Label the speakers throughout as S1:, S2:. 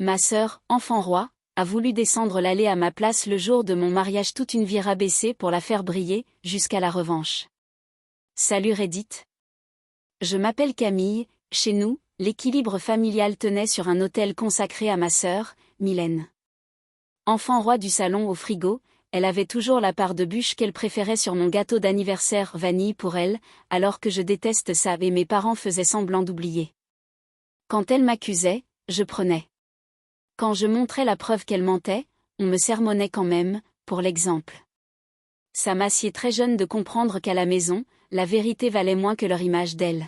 S1: Ma sœur, enfant roi, a voulu descendre l'allée à ma place le jour de mon mariage, toute une vie rabaissée pour la faire briller, jusqu'à la revanche. Salut Reddit. Je m'appelle Camille, chez nous, l'équilibre familial tenait sur un autel consacré à ma sœur, Mylène. Enfant roi du salon au frigo, elle avait toujours la part de bûche qu'elle préférait sur mon gâteau d'anniversaire vanille pour elle, alors que je déteste ça et mes parents faisaient semblant d'oublier. Quand elle m'accusait, je prenais. Quand je montrais la preuve qu'elle mentait, on me sermonnait quand même, pour l'exemple. Ça m'assied très jeune de comprendre qu'à la maison, la vérité valait moins que leur image d'elle.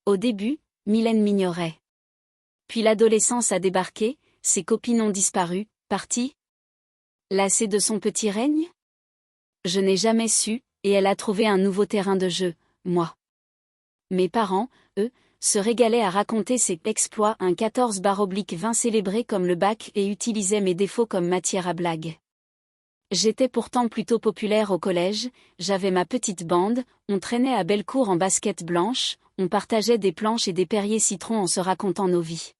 S1: Au début, Mylène m'ignorait. Puis l'adolescence a débarqué, ses copines ont disparu, parties. Lassée de son petit règne? Je n'ai jamais su, et elle a trouvé un nouveau terrain de jeu, moi. Mes parents, eux, se régalaient à raconter ses exploits, un 14/20 célébré comme le bac, et utilisaient mes défauts comme matière à blague. J'étais pourtant plutôt populaire au collège, j'avais ma petite bande, on traînait à Bellecour en basket blanche, on partageait des planches et des Perrier citron en se racontant nos vies.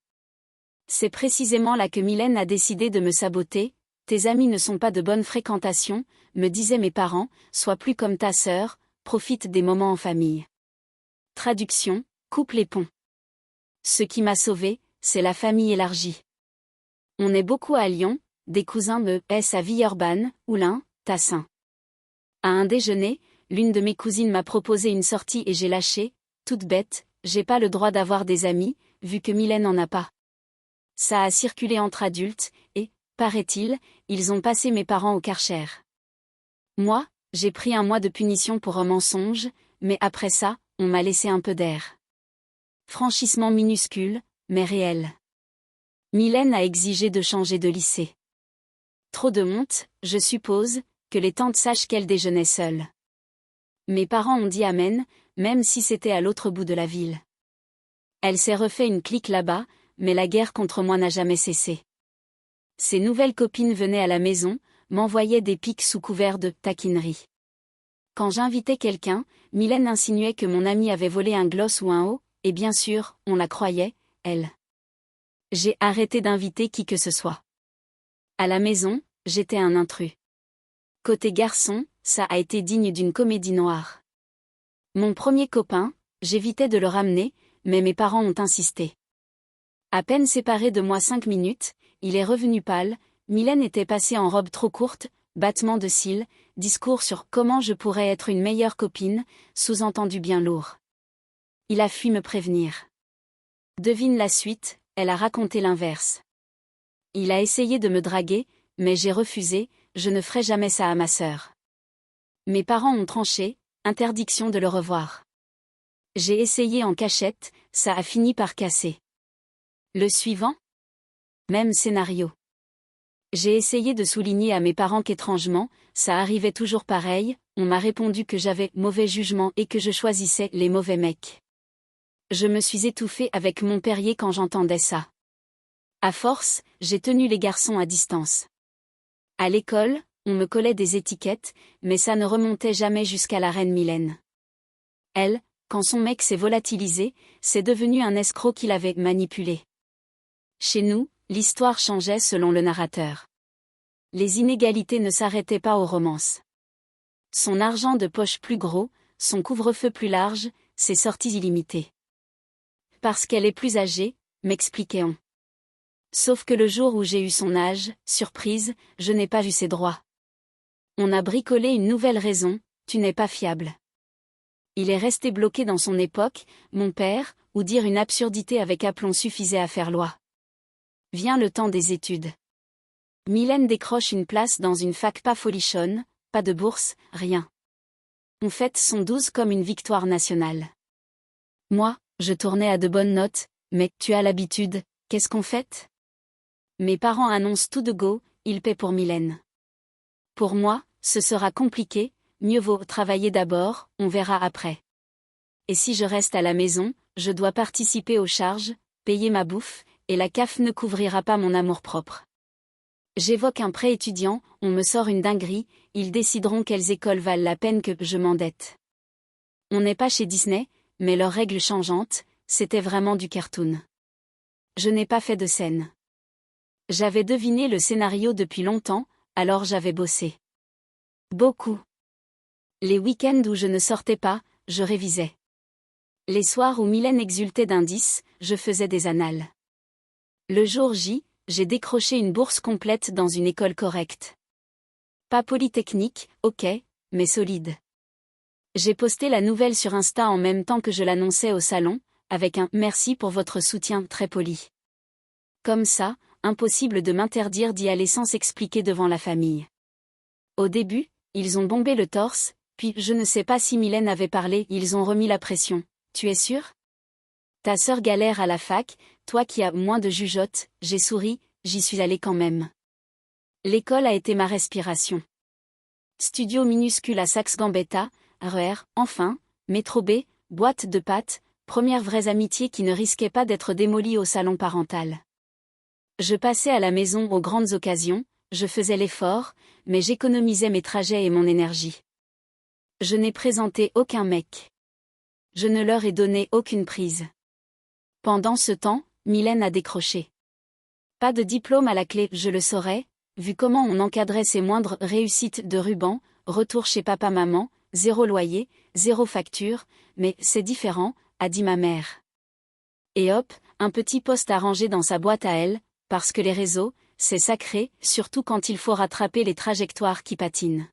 S1: C'est précisément là que Mylène a décidé de me saboter. Tes amis ne sont pas de bonne fréquentation, me disaient mes parents, sois plus comme ta sœur, profite des moments en famille. Traduction, coupe les ponts. Ce qui m'a sauvée, c'est la famille élargie. On est beaucoup à Lyon, des cousins me à Villeurbanne, Oulin, Tassin. À un déjeuner, l'une de mes cousines m'a proposé une sortie et j'ai lâché, toute bête, j'ai pas le droit d'avoir des amis, vu que Mylène en a pas. Ça a circulé entre adultes, et, paraît-il, ils ont passé mes parents au Karcher. Moi, j'ai pris un mois de punition pour un mensonge, mais après ça, on m'a laissé un peu d'air. Franchissement minuscule, mais réel. Mylène a exigé de changer de lycée. Trop de honte, je suppose, que les tantes sachent qu'elle déjeunait seule. Mes parents ont dit amen, même si c'était à l'autre bout de la ville. Elle s'est refait une clique là-bas, mais la guerre contre moi n'a jamais cessé. Ses nouvelles copines venaient à la maison, m'envoyaient des pics sous couvert de taquinerie. Quand j'invitais quelqu'un, Mylène insinuait que mon ami avait volé un gloss ou un haut, et bien sûr, on la croyait, elle. J'ai arrêté d'inviter qui que ce soit. À la maison, j'étais un intrus. Côté garçon, ça a été digne d'une comédie noire. Mon premier copain, j'évitais de le ramener, mais mes parents ont insisté. À peine séparé de moi 5 minutes, il est revenu pâle, Mylène était passée en robe trop courte, battement de cils, discours sur comment je pourrais être une meilleure copine, sous-entendu bien lourd. Il a fui me prévenir. Devine la suite, elle a raconté l'inverse. Il a essayé de me draguer, mais j'ai refusé, je ne ferai jamais ça à ma sœur. Mes parents ont tranché, interdiction de le revoir. J'ai essayé en cachette, ça a fini par casser. Le suivant? Même scénario. J'ai essayé de souligner à mes parents qu'étrangement, ça arrivait toujours pareil, on m'a répondu que j'avais mauvais jugement et que je choisissais les mauvais mecs. Je me suis étouffée avec mon Perrier quand j'entendais ça. À force, j'ai tenu les garçons à distance. À l'école, on me collait des étiquettes, mais ça ne remontait jamais jusqu'à la reine Mylène. Elle, quand son mec s'est volatilisé, c'est devenu un escroc qui l'avait manipulé. Chez nous, l'histoire changeait selon le narrateur. Les inégalités ne s'arrêtaient pas aux romances. Son argent de poche plus gros, son couvre-feu plus large, ses sorties illimitées. Parce qu'elle est plus âgée, m'expliquait-on. Sauf que le jour où j'ai eu son âge, surprise, je n'ai pas vu ses droits. On a bricolé une nouvelle raison, tu n'es pas fiable. Il est resté bloqué dans son époque, mon père, ou dire une absurdité avec aplomb suffisait à faire loi. Vient le temps des études. Mylène décroche une place dans une fac pas folichonne, pas de bourse, rien. On fête son 12 comme une victoire nationale. Moi, je tournais à de bonnes notes, mais tu as l'habitude, qu'est-ce qu'on fête? Mes parents annoncent tout de go, ils paient pour Mylène. Pour moi, ce sera compliqué, mieux vaut travailler d'abord, on verra après. Et si je reste à la maison, je dois participer aux charges, payer ma bouffe, et la CAF ne couvrira pas mon amour-propre. J'évoque un prêt étudiant, on me sort une dinguerie, ils décideront quelles écoles valent la peine que je m'endette. On n'est pas chez Disney, mais leurs règles changeantes, c'était vraiment du cartoon. Je n'ai pas fait de scène. J'avais deviné le scénario depuis longtemps, alors j'avais bossé. Beaucoup. Les week-ends où je ne sortais pas, je révisais. Les soirs où Mylène exultait d'indices, je faisais des annales. Le jour J, j'ai décroché une bourse complète dans une école correcte. Pas polytechnique, ok, mais solide. J'ai posté la nouvelle sur Insta en même temps que je l'annonçais au salon, avec un « merci pour votre soutien » très poli. Comme ça, impossible de m'interdire d'y aller sans s'expliquer devant la famille. Au début, ils ont bombé le torse, puis je ne sais pas si Mylène avait parlé, ils ont remis la pression. Tu es sûr? Ta sœur galère à la fac, toi qui as moins de jugeote, j'ai souri, j'y suis allée quand même. L'école a été ma respiration. Studio minuscule à Saxe-Gambetta, RER, enfin, métro B, boîte de pâtes, premières vraies amitiés qui ne risquaient pas d'être démolies au salon parental. Je passais à la maison aux grandes occasions, je faisais l'effort, mais j'économisais mes trajets et mon énergie. Je n'ai présenté aucun mec. Je ne leur ai donné aucune prise. Pendant ce temps, Mylène a décroché. Pas de diplôme à la clé, je le saurais, vu comment on encadrait ses moindres réussites de ruban, retour chez papa-maman, 0 loyer, 0 facture, mais c'est différent, a dit ma mère. Et hop, un petit poste arrangé dans sa boîte à elle, parce que les réseaux, c'est sacré, surtout quand il faut rattraper les trajectoires qui patinent.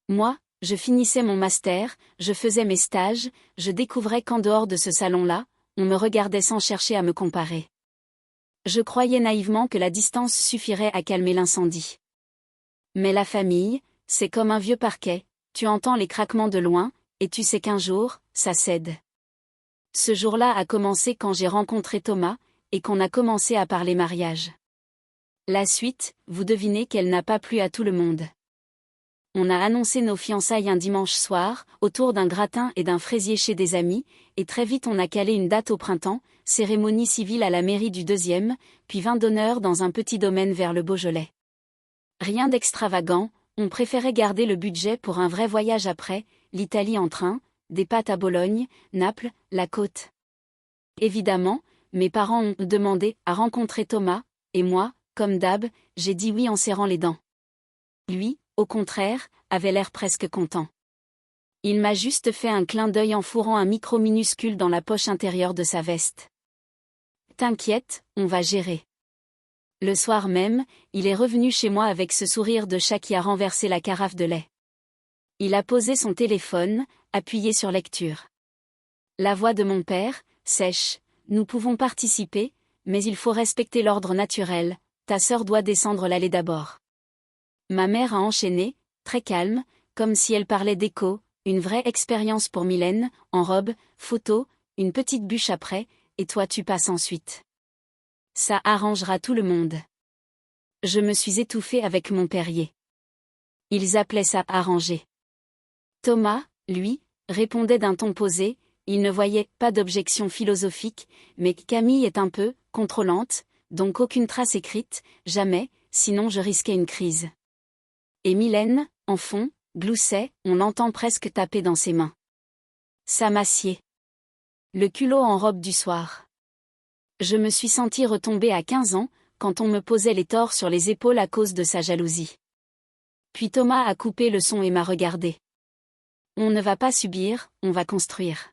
S1: Moi, je finissais mon master, je faisais mes stages, je découvrais qu'en dehors de ce salon-là, on me regardait sans chercher à me comparer. Je croyais naïvement que la distance suffirait à calmer l'incendie. Mais la famille, c'est comme un vieux parquet, tu entends les craquements de loin, et tu sais qu'un jour, ça cède. Ce jour-là a commencé quand j'ai rencontré Thomas, et qu'on a commencé à parler mariage. La suite, vous devinez qu'elle n'a pas plu à tout le monde. On a annoncé nos fiançailles un dimanche soir, autour d'un gratin et d'un fraisier chez des amis, et très vite on a calé une date au printemps, cérémonie civile à la mairie du 2e, puis vin d'honneur dans un petit domaine vers le Beaujolais. Rien d'extravagant, on préférait garder le budget pour un vrai voyage après, l'Italie en train, des pâtes à Bologne, Naples, la côte. Évidemment, mes parents ont demandé à rencontrer Thomas, et moi, comme d'hab, j'ai dit oui en serrant les dents. Lui, au contraire, avait l'air presque content. Il m'a juste fait un clin d'œil en fourrant un micro minuscule dans la poche intérieure de sa veste. T'inquiète, on va gérer. Le soir même, il est revenu chez moi avec ce sourire de chat qui a renversé la carafe de lait. Il a posé son téléphone, appuyé sur lecture. La voix de mon père, sèche, nous pouvons participer, mais il faut respecter l'ordre naturel, ta sœur doit descendre l'allée d'abord. Ma mère a enchaîné, très calme, comme si elle parlait d'écho, une vraie expérience pour Mylène, en robe, photo, une petite bûche après, et toi tu passes ensuite. Ça arrangera tout le monde. Je me suis étouffée avec mon Perrier. Ils appelaient ça arranger. Thomas, lui, répondait d'un ton posé, il ne voyait pas d'objection philosophique, mais Camille est un peu contrôlante, donc aucune trace écrite, jamais, sinon je risquais une crise. Et Mylène, en fond, gloussait, on l'entend presque taper dans ses mains. Ça m'assied. Le culot en robe du soir. Je me suis sentie retomber à 15 ans, quand on me posait les torts sur les épaules à cause de sa jalousie. Puis Thomas a coupé le son et m'a regardé. On ne va pas subir, on va construire.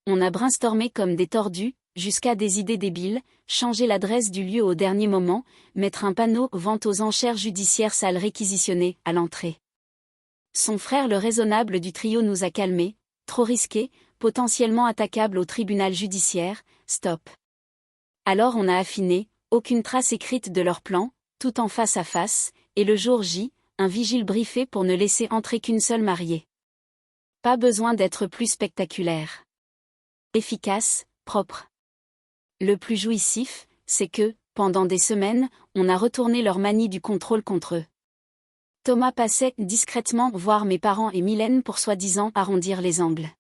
S1: On a brainstormé comme des tordus, jusqu'à des idées débiles, changer l'adresse du lieu au dernier moment, mettre un panneau « Vente aux enchères judiciaires salle réquisitionnée » à l'entrée. Son frère le raisonnable du trio nous a calmés, trop risqué, potentiellement attaquable au tribunal judiciaire, stop. Alors on a affiné, aucune trace écrite de leur plan, tout en face à face, et le jour J, un vigile briefé pour ne laisser entrer qu'une seule mariée. Pas besoin d'être plus spectaculaire. Efficace, propre. Le plus jouissif, c'est que, pendant des semaines, on a retourné leur manie du contrôle contre eux. Thomas passait discrètement voir mes parents et Mylène pour soi-disant arrondir les angles.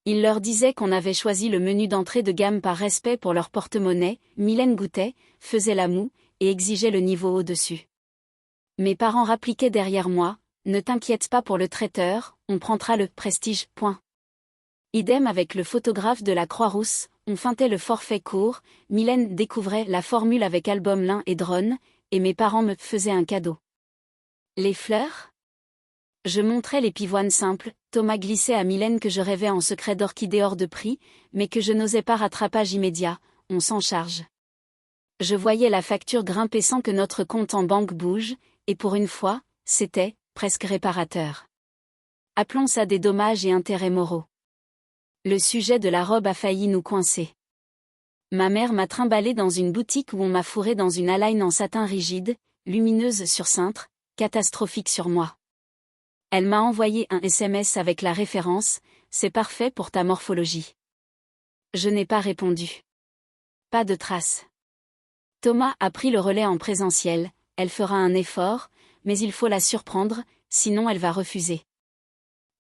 S1: Il leur disait qu'on avait choisi le menu d'entrée de gamme par respect pour leur porte-monnaie, Mylène goûtait, faisait la moue, et exigeait le niveau au-dessus. Mes parents rappliquaient derrière moi, ne t'inquiète pas pour le traiteur, on prendra le prestige, point. Idem avec le photographe de la Croix-Rousse, on feintait le forfait court, Mylène découvrait la formule avec album lin et drone, et mes parents me faisaient un cadeau. Les fleurs? Je montrais les pivoines simples, Thomas glissait à Mylène que je rêvais en secret d'orchidées hors de prix, mais que je n'osais pas rattrapage immédiat, on s'en charge. Je voyais la facture grimper sans que notre compte en banque bouge, et pour une fois, c'était presque réparateur. Appelons ça des dommages et intérêts moraux. Le sujet de la robe a failli nous coincer. Ma mère m'a trimballée dans une boutique où on m'a fourré dans une haleine en satin rigide, lumineuse sur cintre, catastrophique sur moi. Elle m'a envoyé un SMS avec la référence « C'est parfait pour ta morphologie ». Je n'ai pas répondu. Pas de trace. Thomas a pris le relais en présentiel, elle fera un effort, mais il faut la surprendre, sinon elle va refuser.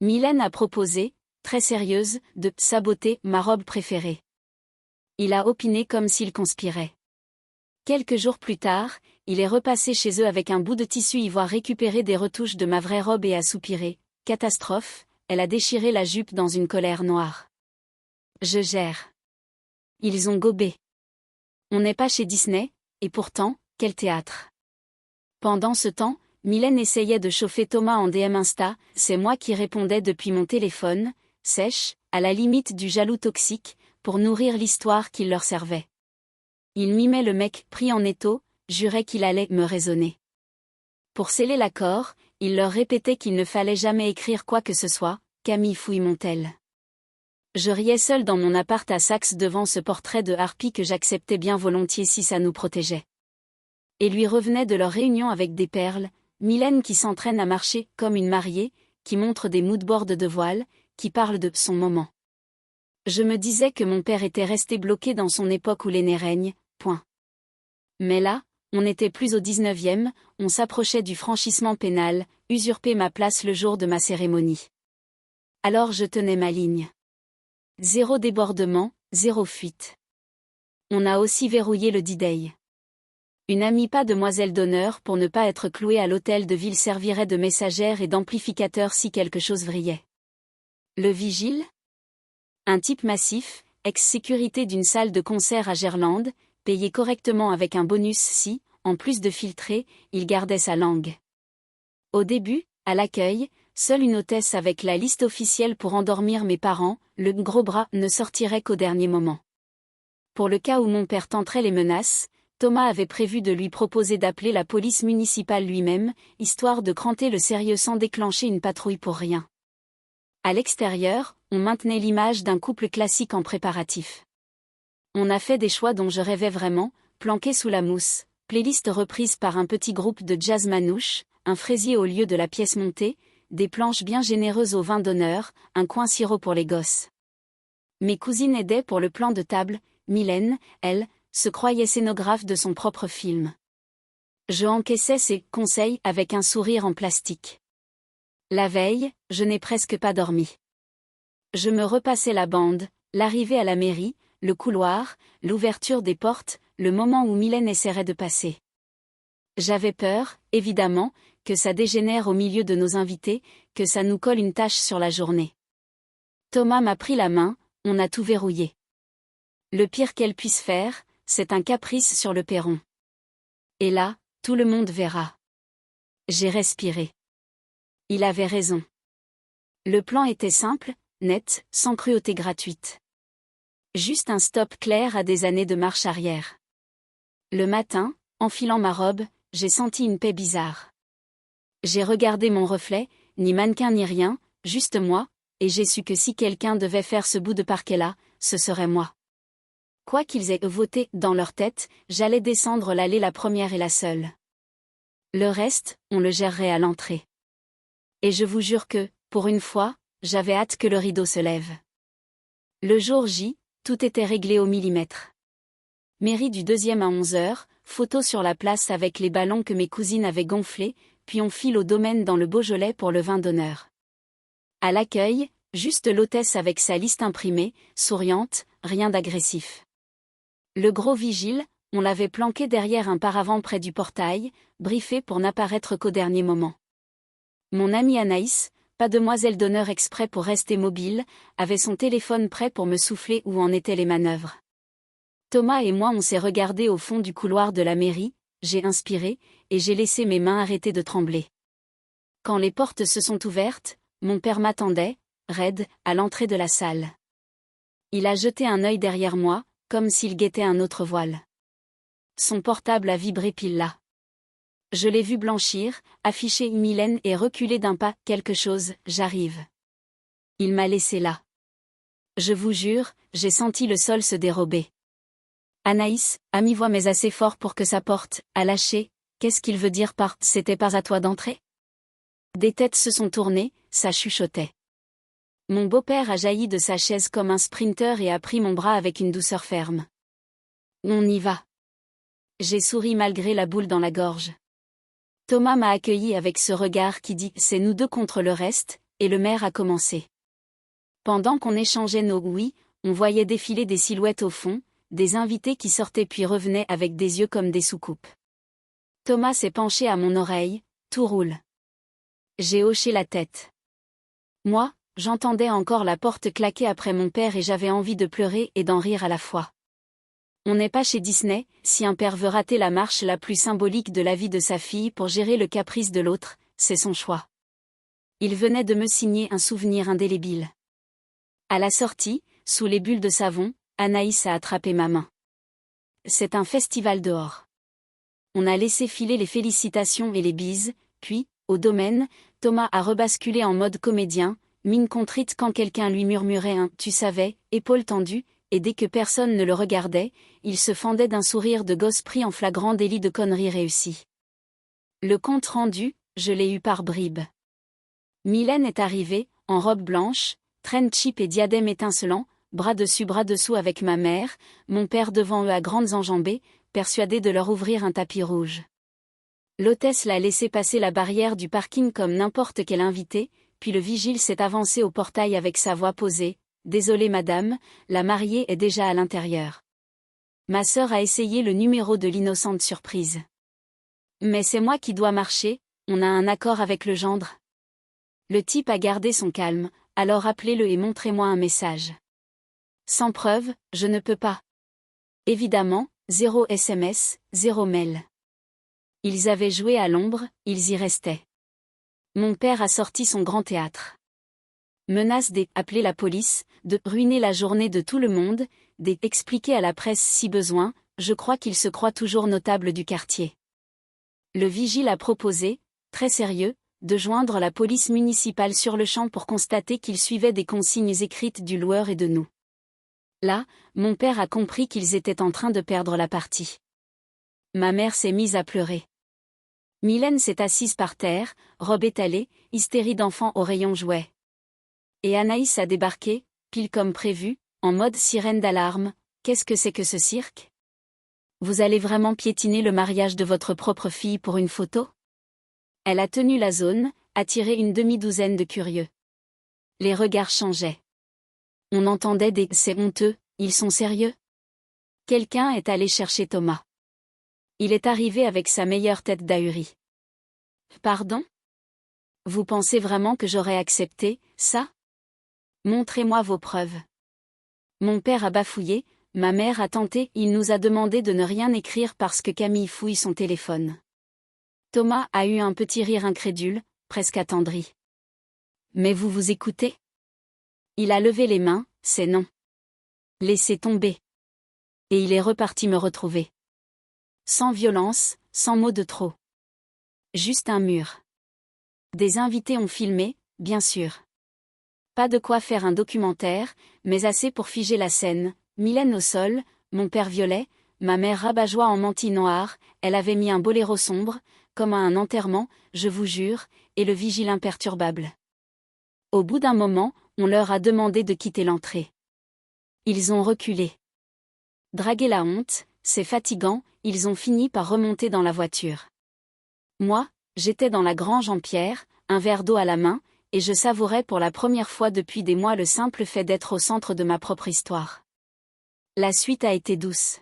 S1: Mylène a proposé, très sérieuse, de saboter ma robe préférée. Il a opiné comme s'il conspirait. Quelques jours plus tard, il est repassé chez eux avec un bout de tissu ivoire récupéré des retouches de ma vraie robe et a soupiré. Catastrophe, elle a déchiré la jupe dans une colère noire. Je gère. Ils ont gobé. On n'est pas chez Disney, et pourtant, quel théâtre. Pendant ce temps, Mylène essayait de chauffer Thomas en DM Insta, c'est moi qui répondais depuis mon téléphone, sèche, à la limite du jaloux toxique, pour nourrir l'histoire qu'il leur servait. Il mimait le mec pris en étau, jurait qu'il allait me raisonner. Pour sceller l'accord, il leur répétait qu'il ne fallait jamais écrire quoi que ce soit, Camille Fouille-Montel. Je riais seul dans mon appart à Saxe devant ce portrait de harpie que j'acceptais bien volontiers si ça nous protégeait. Et lui revenait de leur réunion avec des perles, Mylène qui s'entraîne à marcher comme une mariée, qui montre des moodboards de voile, qui parle de son moment. Je me disais que mon père était resté bloqué dans son époque où l'aîné règne, point. Mais là, on n'était plus au 19e, on s'approchait du franchissement pénal, usurper ma place le jour de ma cérémonie. Alors je tenais ma ligne. Zéro débordement, zéro fuite. On a aussi verrouillé le D-Day. Une amie pas demoiselle d'honneur pour ne pas être clouée à l'hôtel de ville servirait de messagère et d'amplificateur si quelque chose vrillait. Le vigile? Un type massif, ex-sécurité d'une salle de concert à Gerland, payé correctement avec un bonus si, en plus de filtrer, il gardait sa langue. Au début, à l'accueil, seule une hôtesse avec la liste officielle pour endormir mes parents, le gros bras ne sortirait qu'au dernier moment. Pour le cas où mon père tenterait les menaces, Thomas avait prévu de lui proposer d'appeler la police municipale lui-même, histoire de cranter le sérieux sans déclencher une patrouille pour rien. À l'extérieur, on maintenait l'image d'un couple classique en préparatif. On a fait des choix dont je rêvais vraiment, planqués sous la mousse, playlist reprise par un petit groupe de jazz manouche, un fraisier au lieu de la pièce montée, des planches bien généreuses au vin d'honneur, un coin sirop pour les gosses. Mes cousines aidaient pour le plan de table, Mylène, elle, se croyait scénographe de son propre film. Je encaissais ses conseils avec un sourire en plastique. La veille, je n'ai presque pas dormi. Je me repassais la bande, l'arrivée à la mairie, le couloir, l'ouverture des portes, le moment où Mylène essaierait de passer. J'avais peur, évidemment, que ça dégénère au milieu de nos invités, que ça nous colle une tache sur la journée. Thomas m'a pris la main, on a tout verrouillé. Le pire qu'elle puisse faire, c'est un caprice sur le perron. Et là, tout le monde verra. J'ai respiré. Il avait raison. Le plan était simple, net, sans cruauté gratuite. Juste un stop clair à des années de marche arrière. Le matin, enfilant ma robe, j'ai senti une paix bizarre. J'ai regardé mon reflet, ni mannequin ni rien, juste moi, et j'ai su que si quelqu'un devait faire ce bout de parquet-là, ce serait moi. Quoi qu'ils aient voté dans leur tête, j'allais descendre l'allée la première et la seule. Le reste, on le gérerait à l'entrée. Et je vous jure que, pour une fois, j'avais hâte que le rideau se lève. Le jour J, tout était réglé au millimètre. Mairie du 2e à 11h, photo sur la place avec les ballons que mes cousines avaient gonflés, puis on file au domaine dans le Beaujolais pour le vin d'honneur. À l'accueil, juste l'hôtesse avec sa liste imprimée, souriante, rien d'agressif. Le gros vigile, on l'avait planqué derrière un paravent près du portail, briefé pour n'apparaître qu'au dernier moment. Mon amie Anaïs, pas demoiselle d'honneur exprès pour rester mobile, avait son téléphone prêt pour me souffler où en étaient les manœuvres. Thomas et moi on s'est regardés au fond du couloir de la mairie, j'ai inspiré, et j'ai laissé mes mains arrêter de trembler. Quand les portes se sont ouvertes, mon père m'attendait, raide, à l'entrée de la salle. Il a jeté un œil derrière moi, comme s'il guettait un autre voile. Son portable a vibré pile là. Je l'ai vu blanchir, afficher Mylène et reculer d'un pas, quelque chose, j'arrive. Il m'a laissé là. Je vous jure, j'ai senti le sol se dérober. Anaïs, à mi-voix mais assez fort pour que sa porte, a lâché, qu'est-ce qu'il veut dire par « c'était pas à toi d'entrer » ? Des têtes se sont tournées, ça chuchotait. Mon beau-père a jailli de sa chaise comme un sprinter et a pris mon bras avec une douceur ferme. On y va. J'ai souri malgré la boule dans la gorge. Thomas m'a accueilli avec ce regard qui dit « c'est nous deux contre le reste », et le maire a commencé. Pendant qu'on échangeait nos oui, on voyait défiler des silhouettes au fond, des invités qui sortaient puis revenaient avec des yeux comme des soucoupes. Thomas s'est penché à mon oreille, tout roule. J'ai hoché la tête. Moi, j'entendais encore la porte claquer après mon père et j'avais envie de pleurer et d'en rire à la fois. On n'est pas chez Disney, si un père veut rater la marche la plus symbolique de la vie de sa fille pour gérer le caprice de l'autre, c'est son choix. Il venait de me signer un souvenir indélébile. À la sortie, sous les bulles de savon, Anaïs a attrapé ma main. C'est un festival dehors. On a laissé filer les félicitations et les bises, puis, au domaine, Thomas a rebasculé en mode comédien, mine contrite quand quelqu'un lui murmurait un « tu savais », épaules tendues, et dès que personne ne le regardait, il se fendait d'un sourire de gosse pris en flagrant délit de conneries réussies. Le compte rendu, je l'ai eu par bribes. Mylène est arrivée, en robe blanche, traîne cheap et diadème étincelant, bras dessus bras dessous avec ma mère, mon père devant eux à grandes enjambées, persuadé de leur ouvrir un tapis rouge. L'hôtesse l'a laissé passer la barrière du parking comme n'importe quel invité, puis le vigile s'est avancé au portail avec sa voix posée. « Désolée madame, la mariée est déjà à l'intérieur. » Ma sœur a essayé le numéro de l'innocente surprise. « Mais c'est moi qui dois marcher, on a un accord avec le gendre. » Le type a gardé son calme, alors appelez-le et montrez-moi un message. Sans preuve, je ne peux pas. Évidemment, 0 SMS, 0 mail. Ils avaient joué à l'ombre, ils y restaient. Mon père a sorti son grand théâtre. Menace d'appeler la police, de ruiner la journée de tout le monde, d'expliquer à la presse si besoin, je crois qu'il se croit toujours notable du quartier. Le vigile a proposé, très sérieux, de joindre la police municipale sur le champ pour constater qu'il suivait des consignes écrites du loueur et de nous. Là, mon père a compris qu'ils étaient en train de perdre la partie. Ma mère s'est mise à pleurer. Mylène s'est assise par terre, robe étalée, hystérie d'enfant au rayon jouets. Et Anaïs a débarqué, pile comme prévu, en mode sirène d'alarme. Qu'est-ce que c'est que ce cirque ? Vous allez vraiment piétiner le mariage de votre propre fille pour une photo ? Elle a tenu la zone, attiré une demi-douzaine de curieux. Les regards changeaient. On entendait des « c'est honteux, ils sont sérieux ?» Quelqu'un est allé chercher Thomas. Il est arrivé avec sa meilleure tête d'ahuri. « Pardon ? Vous pensez vraiment que j'aurais accepté, ça ? Montrez-moi vos preuves. » Mon père a bafouillé, ma mère a tenté, il nous a demandé de ne rien écrire parce que Camille fouille son téléphone. Thomas a eu un petit rire incrédule, presque attendri. « Mais vous vous écoutez ? » Il a levé les mains, c'est non. Laissez tomber. Et il est reparti me retrouver. Sans violence, sans mots de trop. Juste un mur. Des invités ont filmé, bien sûr. Pas de quoi faire un documentaire, mais assez pour figer la scène. Mylène au sol, mon père violet, ma mère rabat-joie en mantille noire, elle avait mis un boléro sombre, comme à un enterrement, je vous jure, et le vigile imperturbable. Au bout d'un moment, on leur a demandé de quitter l'entrée. Ils ont reculé. Draguer la honte, c'est fatigant, ils ont fini par remonter dans la voiture. Moi, j'étais dans la grange en pierre, un verre d'eau à la main, et je savourais pour la première fois depuis des mois le simple fait d'être au centre de ma propre histoire. La suite a été douce.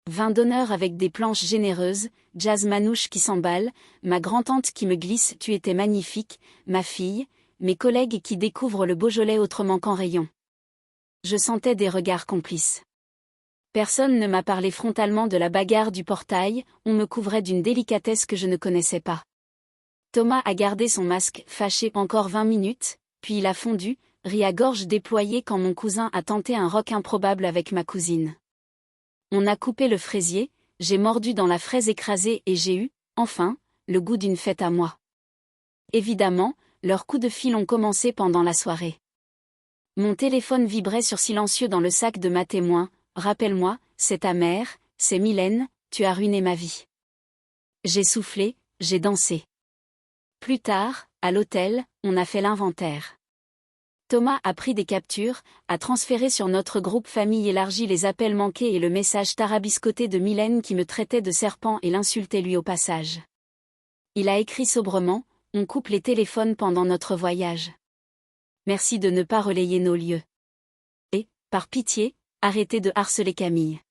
S1: Vin d'honneur avec des planches généreuses, jazz manouche qui s'emballe, ma grand-tante qui me glisse « Tu étais magnifique, ma fille », mes collègues qui découvrent le Beaujolais autrement qu'en rayon. Je sentais des regards complices. Personne ne m'a parlé frontalement de la bagarre du portail, on me couvrait d'une délicatesse que je ne connaissais pas. Thomas a gardé son masque fâché encore 20 minutes, puis il a fondu, ri à gorge déployée quand mon cousin a tenté un rock improbable avec ma cousine. On a coupé le fraisier, j'ai mordu dans la fraise écrasée et j'ai eu, enfin, le goût d'une fête à moi. Évidemment, leurs coups de fil ont commencé pendant la soirée. Mon téléphone vibrait sur silencieux dans le sac de ma témoin. Rappelle-moi, c'est ta mère, c'est Mylène, tu as ruiné ma vie. J'ai soufflé, j'ai dansé. Plus tard, à l'hôtel, on a fait l'inventaire. Thomas a pris des captures, a transféré sur notre groupe famille élargi les appels manqués et le message tarabiscoté de Mylène qui me traitait de serpent et l'insultait lui au passage. Il a écrit sobrement, on coupe les téléphones pendant notre voyage. Merci de ne pas relayer nos lieux. Et, par pitié, arrêtez de harceler Camille.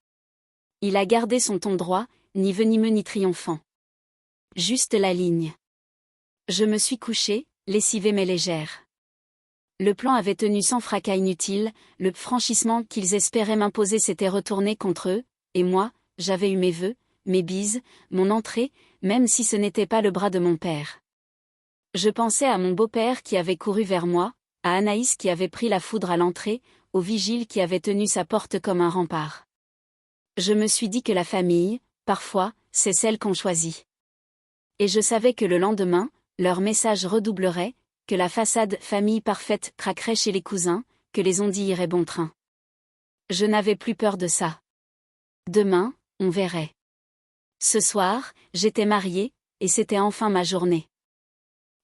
S1: Il a gardé son ton droit, ni venimeux ni triomphant. Juste la ligne. Je me suis couchée, lessivée mais légère. Le plan avait tenu sans fracas inutile, le franchissement qu'ils espéraient m'imposer s'était retourné contre eux, et moi, j'avais eu mes vœux, mes bises, mon entrée, même si ce n'était pas le bras de mon père. Je pensais à mon beau-père qui avait couru vers moi, à Anaïs qui avait pris la foudre à l'entrée, au vigile qui avait tenu sa porte comme un rempart. Je me suis dit que la famille, parfois, c'est celle qu'on choisit. Et je savais que le lendemain, leur message redoublerait, que la façade « famille parfaite » craquerait chez les cousins, que les ondits iraient bon train. Je n'avais plus peur de ça. Demain, on verrait. Ce soir, j'étais mariée, et c'était enfin ma journée.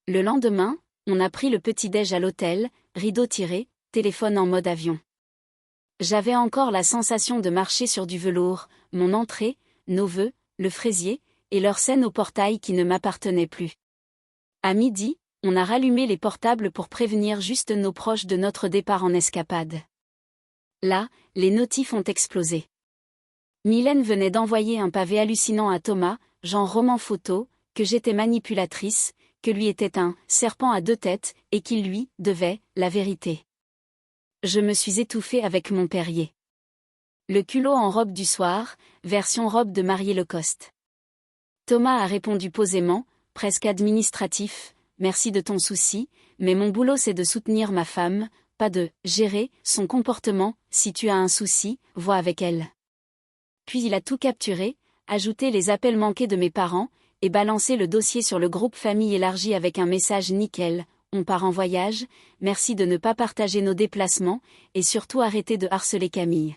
S1: Le lendemain, on a pris le petit-déj à l'hôtel, rideau tiré, téléphone en mode avion. J'avais encore la sensation de marcher sur du velours, mon entrée, nos vœux, le fraisier, et leur scène au portail qui ne m'appartenait plus. À midi, on a rallumé les portables pour prévenir juste nos proches de notre départ en escapade. Là, les notifs ont explosé. Mylène venait d'envoyer un pavé hallucinant à Thomas, genre roman photo, que j'étais manipulatrice, que lui était un serpent à deux têtes, et qu'il lui devait la vérité. Je me suis étouffée avec mon Perrier. Le culot en robe du soir, version robe de mariée Lacoste. Thomas a répondu posément, presque administratif, merci de ton souci, mais mon boulot c'est de soutenir ma femme, pas de gérer son comportement, si tu as un souci, vois avec elle. Puis il a tout capturé, ajouté les appels manqués de mes parents, et balancé le dossier sur le groupe famille élargi avec un message nickel, on part en voyage, merci de ne pas partager nos déplacements, et surtout arrêter de harceler Camille.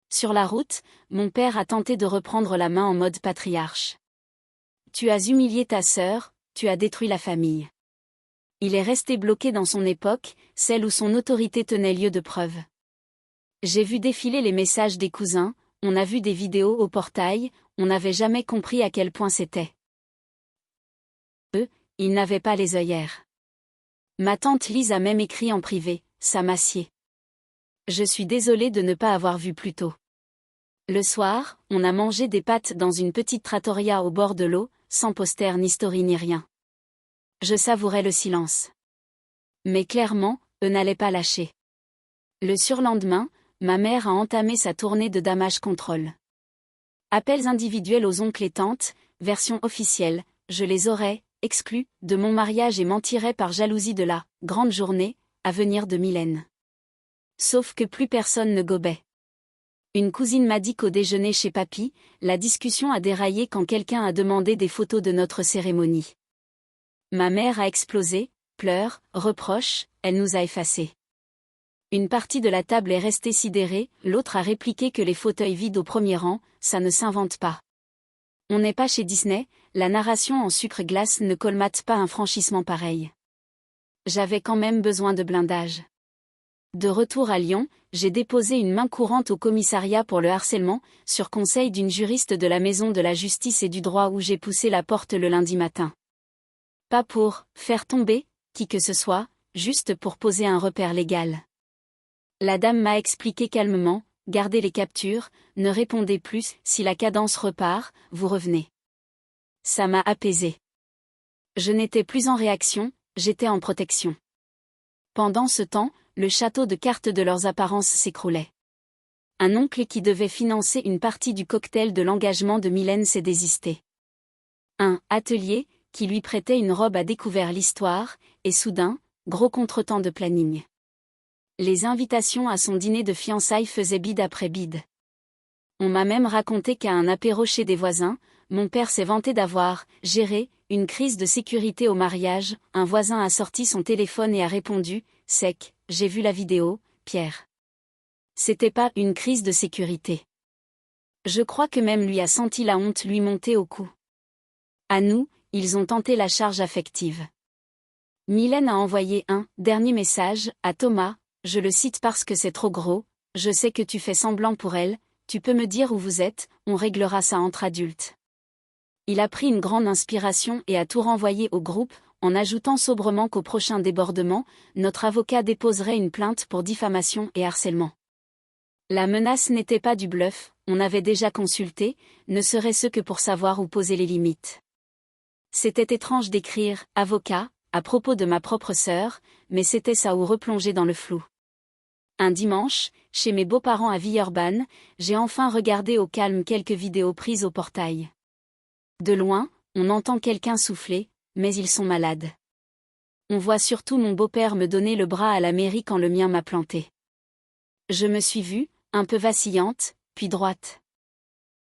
S1: Sur la route, mon père a tenté de reprendre la main en mode patriarche. Tu as humilié ta sœur, tu as détruit la famille. Il est resté bloqué dans son époque, celle où son autorité tenait lieu de preuve. J'ai vu défiler les messages des cousins, on a vu des vidéos au portail, on n'avait jamais compris à quel point c'était. Eux, ils n'avaient pas les œillères. Ma tante Lise a même écrit en privé, ça m'assied. Je suis désolée de ne pas avoir vu plus tôt. Le soir, on a mangé des pâtes dans une petite trattoria au bord de l'eau, sans poster ni story ni rien. Je savourais le silence. Mais clairement, eux n'allaient pas lâcher. Le surlendemain, ma mère a entamé sa tournée de damage control. Appels individuels aux oncles et tantes, version officielle, je les aurais exclus de mon mariage et mentirais par jalousie de la grande journée à venir de Mylène. Sauf que plus personne ne gobait. Une cousine m'a dit qu'au déjeuner chez papy, la discussion a déraillé quand quelqu'un a demandé des photos de notre cérémonie. Ma mère a explosé, pleurs, reproches, elle nous a effacés. Une partie de la table est restée sidérée, l'autre a répliqué que les fauteuils vides au premier rang, ça ne s'invente pas. On n'est pas chez Disney, la narration en sucre glace ne colmate pas un franchissement pareil. J'avais quand même besoin de blindage. De retour à Lyon, j'ai déposé une main courante au commissariat pour le harcèlement, sur conseil d'une juriste de la Maison de la Justice et du Droit où j'ai poussé la porte le lundi matin. Pas pour faire tomber qui que ce soit, juste pour poser un repère légal. La dame m'a expliqué calmement, gardez les captures, ne répondez plus, si la cadence repart, vous revenez. Ça m'a apaisé. Je n'étais plus en réaction, j'étais en protection. Pendant ce temps, le château de cartes de leurs apparences s'écroulait. Un oncle qui devait financer une partie du cocktail de l'engagement de Mylène s'est désisté. Un atelier, qui lui prêtait une robe a découvert l'histoire, et soudain, gros contretemps de planning. Les invitations à son dîner de fiançailles faisaient bide après bide. On m'a même raconté qu'à un apéro chez des voisins, mon père s'est vanté d'avoir géré une crise de sécurité au mariage. Un voisin a sorti son téléphone et a répondu « Sec, j'ai vu la vidéo, Pierre. » C'était pas une crise de sécurité. Je crois que même lui a senti la honte lui monter au cou. À nous, ils ont tenté la charge affective. Mylène a envoyé un dernier message à Thomas, je le cite parce que c'est trop gros, je sais que tu fais semblant pour elle, tu peux me dire où vous êtes, on réglera ça entre adultes. Il a pris une grande inspiration et a tout renvoyé au groupe, en ajoutant sobrement qu'au prochain débordement, notre avocat déposerait une plainte pour diffamation et harcèlement. La menace n'était pas du bluff, on avait déjà consulté, ne serait-ce que pour savoir où poser les limites. C'était étrange d'écrire « avocat » à propos de ma propre sœur, mais c'était ça ou replonger dans le flou. Un dimanche, chez mes beaux-parents à Villeurbanne, j'ai enfin regardé au calme quelques vidéos prises au portail. De loin, on entend quelqu'un souffler, mais ils sont malades. On voit surtout mon beau-père me donner le bras à la mairie quand le mien m'a planté. Je me suis vue, un peu vacillante, puis droite.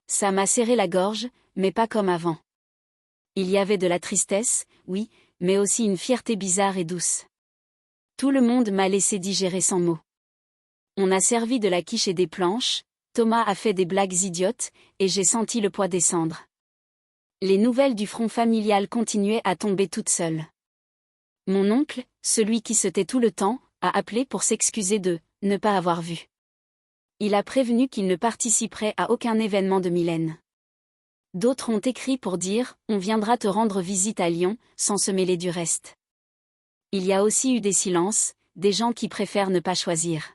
S1: Ça m'a serré la gorge, mais pas comme avant. Il y avait de la tristesse, oui, mais aussi une fierté bizarre et douce. Tout le monde m'a laissé digérer sans mots. On a servi de la quiche et des planches, Thomas a fait des blagues idiotes, et j'ai senti le poids descendre. Les nouvelles du front familial continuaient à tomber toutes seules. Mon oncle, celui qui se tait tout le temps, a appelé pour s'excuser de ne pas avoir vu. Il a prévenu qu'il ne participerait à aucun événement de Mylène. D'autres ont écrit pour dire « On viendra te rendre visite à Lyon », sans se mêler du reste. Il y a aussi eu des silences, des gens qui préfèrent ne pas choisir.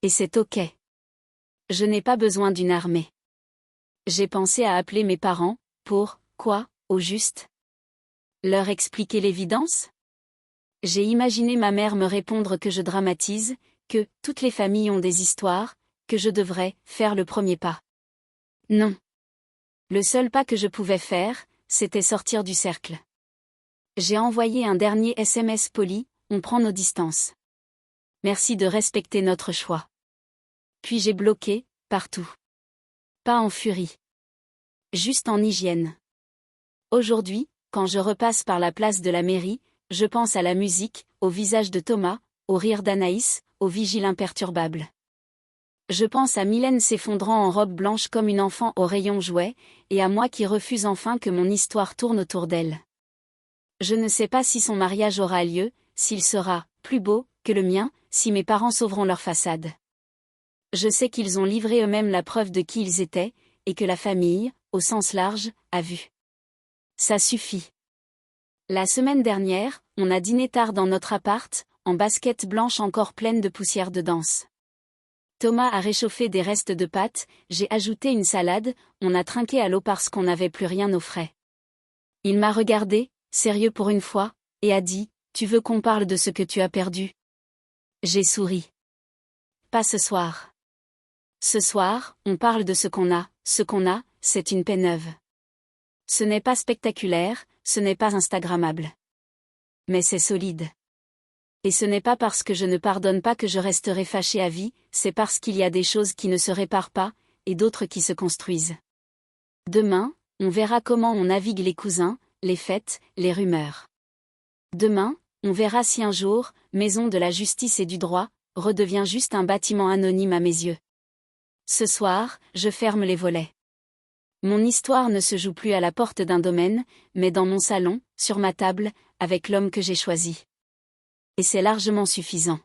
S1: Et c'est ok. Je n'ai pas besoin d'une armée. J'ai pensé à appeler mes parents, pour, quoi, au juste? Leur expliquer l'évidence? J'ai imaginé ma mère me répondre que je dramatise, que toutes les familles ont des histoires, que je devrais faire le premier pas. Non. Le seul pas que je pouvais faire, c'était sortir du cercle. J'ai envoyé un dernier SMS poli, on prend nos distances. Merci de respecter notre choix. Puis j'ai bloqué, partout. Pas en furie. Juste en hygiène. Aujourd'hui, quand je repasse par la place de la mairie, je pense à la musique, au visage de Thomas, au rire d'Anaïs, au vigile imperturbable. Je pense à Mylène s'effondrant en robe blanche comme une enfant au rayon jouet, et à moi qui refuse enfin que mon histoire tourne autour d'elle. Je ne sais pas si son mariage aura lieu, s'il sera plus beau que le mien, si mes parents sauveront leur façade. Je sais qu'ils ont livré eux-mêmes la preuve de qui ils étaient, et que la famille, au sens large, a vu. Ça suffit. La semaine dernière, on a dîné tard dans notre appart, en basket blanche encore pleine de poussière de danse. Thomas a réchauffé des restes de pâtes, j'ai ajouté une salade, on a trinqué à l'eau parce qu'on n'avait plus rien au frais. Il m'a regardé, sérieux pour une fois, et a dit « Tu veux qu'on parle de ce que tu as perdu ?» J'ai souri. Pas ce soir. Ce soir, on parle de ce qu'on a, c'est une paix neuve. Ce n'est pas spectaculaire, ce n'est pas instagrammable. Mais c'est solide. Et ce n'est pas parce que je ne pardonne pas que je resterai fâché à vie, c'est parce qu'il y a des choses qui ne se réparent pas, et d'autres qui se construisent. Demain, on verra comment on navigue les cousins, les fêtes, les rumeurs. Demain, on verra si un jour, maison de la justice et du droit, redevient juste un bâtiment anonyme à mes yeux. Ce soir, je ferme les volets. Mon histoire ne se joue plus à la porte d'un domaine, mais dans mon salon, sur ma table, avec l'homme que j'ai choisi. Et c'est largement suffisant.